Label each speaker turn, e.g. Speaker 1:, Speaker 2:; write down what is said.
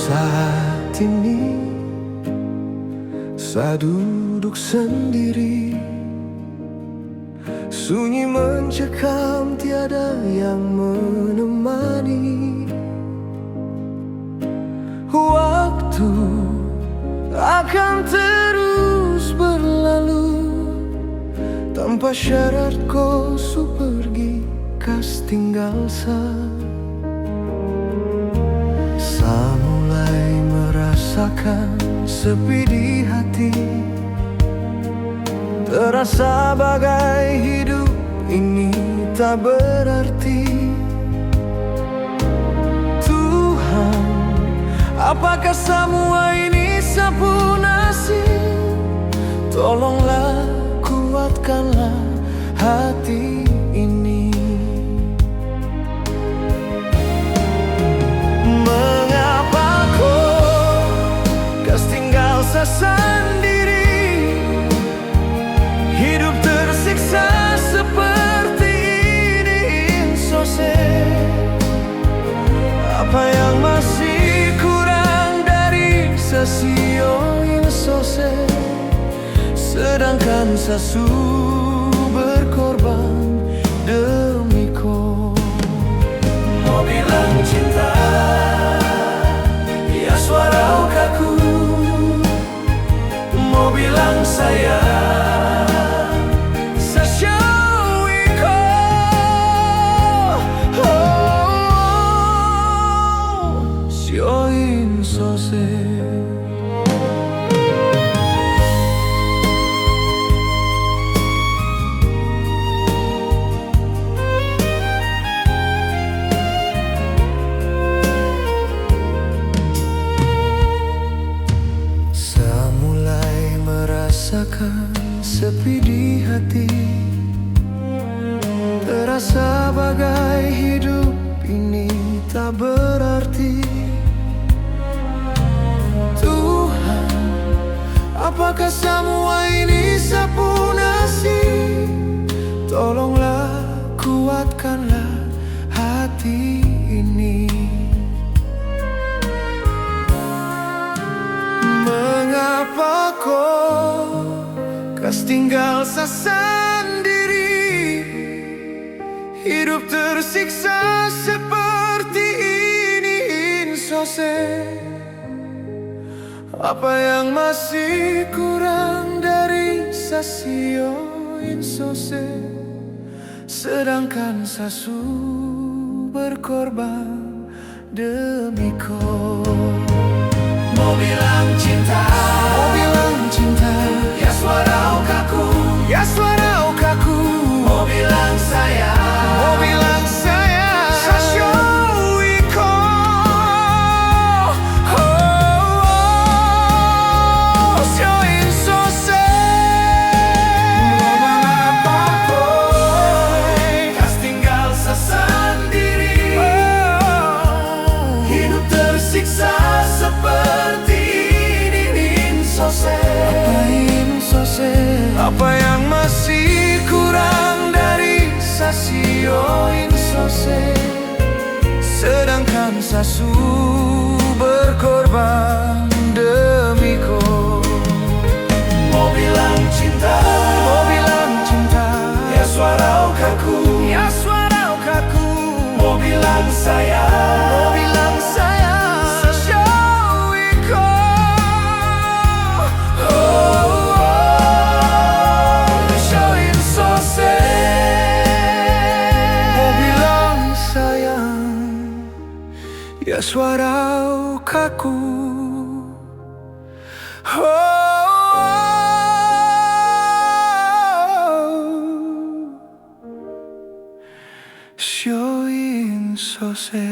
Speaker 1: Saat ini saya duduk sendiri, sunyi mencekam, tiada yang menemani. Waktu akan terus berlalu, tanpa syarat kau su pergi, kas tinggal sa. Saya mulai merasakan sepi di hati, terasa bagai hidup ini tak berarti. Tuhan, apakah semua ini sapu nasib? Tolonglah, kuatkanlah hati ini. Mengapa kau kas tinggal saya sendiri? Hidup tersiksa seperti ini, insose. Apa yang masih kurang dari sasio, insose. Sedangkan sasu berkorban demi kau. Mau bilang cinta, ya suara kaku. Mau bilang sayang, sasyawi kau. Sioin sose. Rasakan sepi di hati, terasa bagai hidup ini tak berarti. Tuhan, apakah semua ini sapu nasib? Tolonglah, kuatkanlah hati ini. Mengapa kau kas tinggal saya sendiri? Hidup tersiksa seperti ini, insose. Apa yang masih kurang dari sasio, insose. Sedangkan sasu berkorban demi kau. Mau bilang cinta, mau bilang cinta, ya suara kaku, ya suara kaku. Mau bilang sayang, mau bilang sayang, sasyawi kau. Sioin sose. Mengapa kau kas tinggal sendiri? Hidup tersiksa seperti apa yang masih kurang dari sasio, insose. Sedangkan sasu berkorban demi kau. Mau bilang cinta, mau bilang cinta, ya suara kaku, ya suara kaku. Mau bilang sayang, mau bilang sayang, sasyawi kau. Ya suara kaku. Sioin sose.